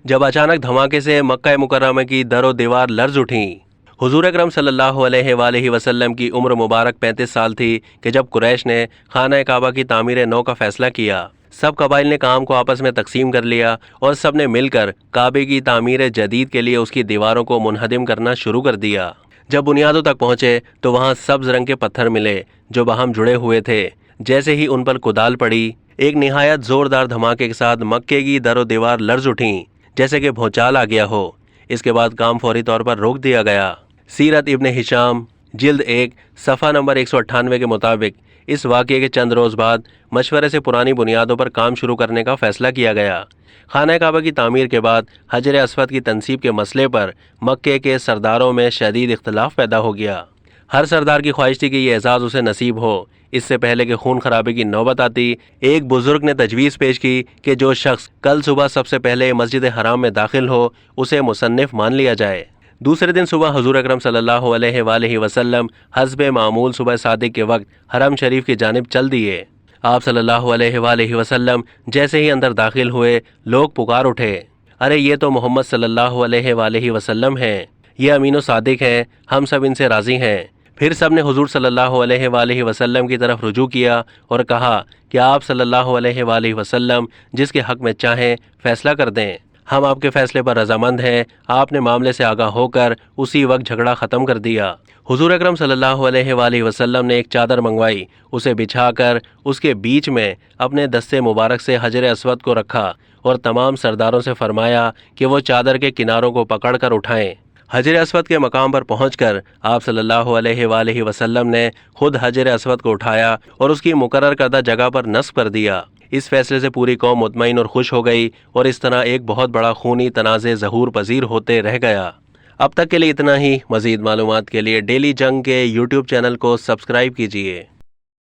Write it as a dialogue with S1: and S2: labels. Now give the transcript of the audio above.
S1: جب اچانک دھماکے سے مکہ مکرمہ کی در و دیوار لرز اٹھیں۔ حضور اکرم صلی اللہ علیہ وآلہ وسلم کی عمر مبارک 35 سال تھی کہ جب قریش نے خانہ کعبہ کی تعمیر نو کا فیصلہ کیا۔ سب قبائل نے کام کو آپس میں تقسیم کر لیا اور سب نے مل کر کعبے کی تعمیر جدید کے لیے اس کی دیواروں کو منہدم کرنا شروع کر دیا۔ جب بنیادوں تک پہنچے تو وہاں سبز رنگ کے پتھر ملے جو باہم جڑے ہوئے تھے۔ جیسے ہی ان پر کدال پڑی، ایک نہایت زوردار دھماکے کے ساتھ مکے کی در و دیوار لرز اٹھیں جیسے کہ بھونچال آ گیا ہو۔ اس کے بعد کام فوری طور پر روک دیا گیا۔ سیرت ابن ہشام جلد 1 صفحہ نمبر 198 کے مطابق اس واقعے کے چند روز بعد مشورے سے پرانی بنیادوں پر کام شروع کرنے کا فیصلہ کیا گیا۔ خانہ کعبہ کی تعمیر کے بعد حجر اسود کی تنصیب کے مسئلے پر مکے کے سرداروں میں شدید اختلاف پیدا ہو گیا۔ ہر سردار کی خواہش تھی کہ یہ اعزاز اسے نصیب ہو۔ اس سے پہلے کہ خون خرابے کی نوبت آتی، ایک بزرگ نے تجویز پیش کی کہ جو شخص کل صبح سب سے پہلے مسجد حرام میں داخل ہو اسے مصنف مان لیا جائے۔ دوسرے دن صبح حضور اکرم صلی اللہ علیہ وآلہ وسلم حسب معمول صبح صادق کے وقت حرم شریف کی جانب چل دیے۔ آپ صلی اللہ علیہ وآلہ وسلم جیسے ہی اندر داخل ہوئے، لوگ پکار اٹھے، ارے یہ تو محمد صلی اللہ علیہ وآلہ وسلم ہیں، یہ امین و صادق ہیں، ہم سب ان سے راضی ہیں۔ پھر سب نے حضور صلی اللہ علیہ وآلہ وسلم کی طرف رجوع کیا اور کہا کہ آپ صلی اللہ علیہ وآلہ وسلم جس کے حق میں چاہیں فیصلہ کر دیں، ہم آپ کے فیصلے پر رضامند ہیں۔ آپ نے معاملے سے آگاہ ہو کر اسی وقت جھگڑا ختم کر دیا۔ حضور اکرم صلی اللہ علیہ وآلہ وسلم نے ایک چادر منگوائی، اسے بچھا کر اس کے بیچ میں اپنے دستے مبارک سے حجر اسود کو رکھا اور تمام سرداروں سے فرمایا کہ وہ چادر کے کناروں کو پکڑ کر اٹھائیں۔ حجر اسود کے مقام پر پہنچ کر آپ صلی اللہ علیہ وآلہ وسلم نے خود حجر اسود کو اٹھایا اور اس کی مقرر کردہ جگہ پر نصب کر دیا۔ اس فیصلے سے پوری قوم مطمئن اور خوش ہو گئی اور اس طرح ایک بہت بڑا خونی تنازع ظہور پذیر ہوتے رہ گیا۔ اب تک کے لیے اتنا ہی۔ مزید معلومات کے لیے ڈیلی جنگ کے یوٹیوب چینل کو سبسکرائب کیجیے۔